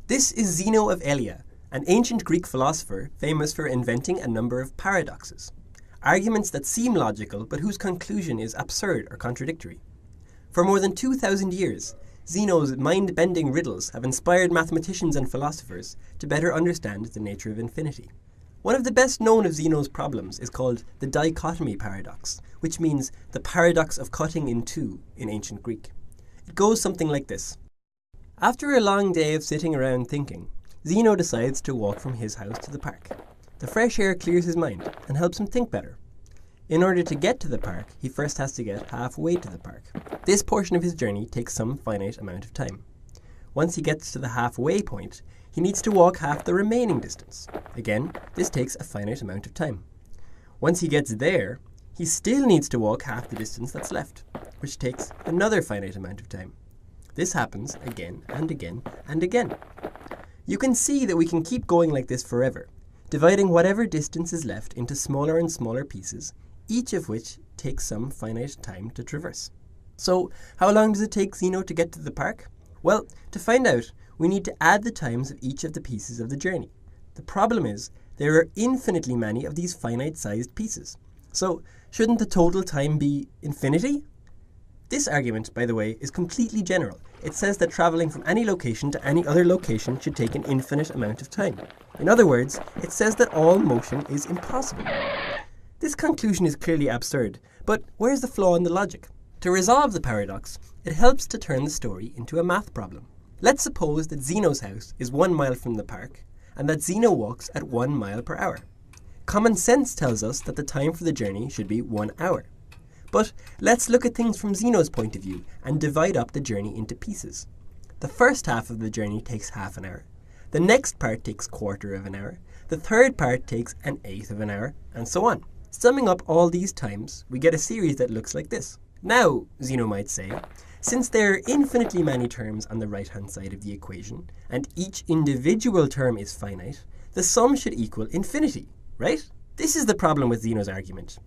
This is Zeno of Elea, an ancient Greek philosopher famous for inventing a number of paradoxes, arguments that seem logical but whose conclusion is absurd or contradictory. For more than 2,000 years, Zeno's mind-bending riddles have inspired mathematicians and philosophers to better understand the nature of infinity. One of the best known of Zeno's problems is called the dichotomy paradox, which means the paradox of cutting in two in ancient Greek. It goes something like this. After a long day of sitting around thinking, Zeno decides to walk from his house to the park. The fresh air clears his mind and helps him think better. In order to get to the park, he first has to get halfway to the park. This portion of his journey takes some finite amount of time. Once he gets to the halfway point, he needs to walk half the remaining distance. Again, this takes a finite amount of time. Once he gets there, he still needs to walk half the distance that's left, which takes another finite amount of time. This happens again and again and again. You can see that we can keep going like this forever, dividing whatever distance is left into smaller and smaller pieces, each of which takes some finite time to traverse. So, how long does it take Zeno to get to the park? Well, to find out, we need to add the times of each of the pieces of the journey. The problem is, there are infinitely many of these finite-sized pieces. So, shouldn't the total time be infinity? This argument, by the way, is completely general. It says that travelling from any location to any other location should take an infinite amount of time. In other words, it says that all motion is impossible. This conclusion is clearly absurd, but where's the flaw in the logic? To resolve the paradox, it helps to turn the story into a math problem. Let's suppose that Zeno's house is 1 mile from the park, and that Zeno walks at 1 mile per hour. Common sense tells us that the time for the journey should be 1 hour. But let's look at things from Zeno's point of view and divide up the journey into pieces. The first half of the journey takes half an hour. The next part takes 1/4 of an hour. The third part takes 1/8 of an hour, and so on. Summing up all these times, we get a series that looks like this. Now, Zeno might say, since there are infinitely many terms on the right-hand side of the equation, and each individual term is finite, the sum should equal infinity, right? This is the problem with Zeno's argument.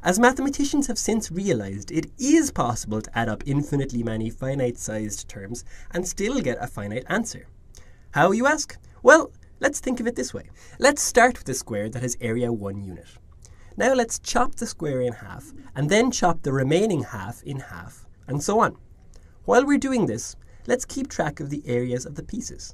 As mathematicians have since realized, it is possible to add up infinitely many finite-sized terms and still get a finite answer. How, you ask? Well, let's think of it this way. Let's start with a square that has area 1 unit. Now let's chop the square in half, and then chop the remaining half in half, and so on. While we're doing this, let's keep track of the areas of the pieces.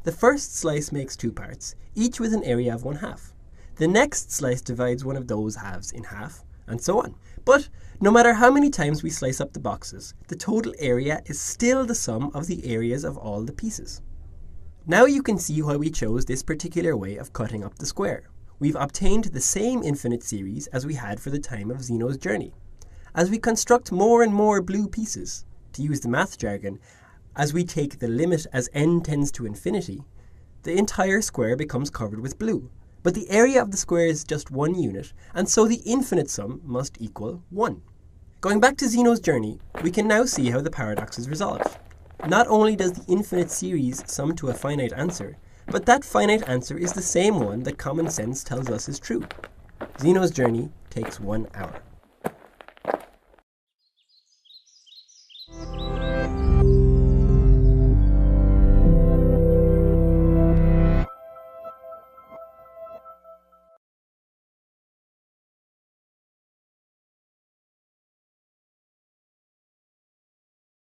The first slice makes 2 parts, each with an area of 1/2. The next slice divides one of those halves in half, and so on. But no matter how many times we slice up the boxes, the total area is still the sum of the areas of all the pieces. Now you can see why we chose this particular way of cutting up the square. We've obtained the same infinite series as we had for the time of Zeno's journey. As we construct more and more blue pieces, to use the math jargon, as we take the limit as n tends to infinity, the entire square becomes covered with blue. But the area of the square is just 1 unit, and so the infinite sum must equal 1. Going back to Zeno's journey, we can now see how the paradox is resolved. Not only does the infinite series sum to a finite answer, but that finite answer is the same one that common sense tells us is true. Zeno's journey takes 1 hour.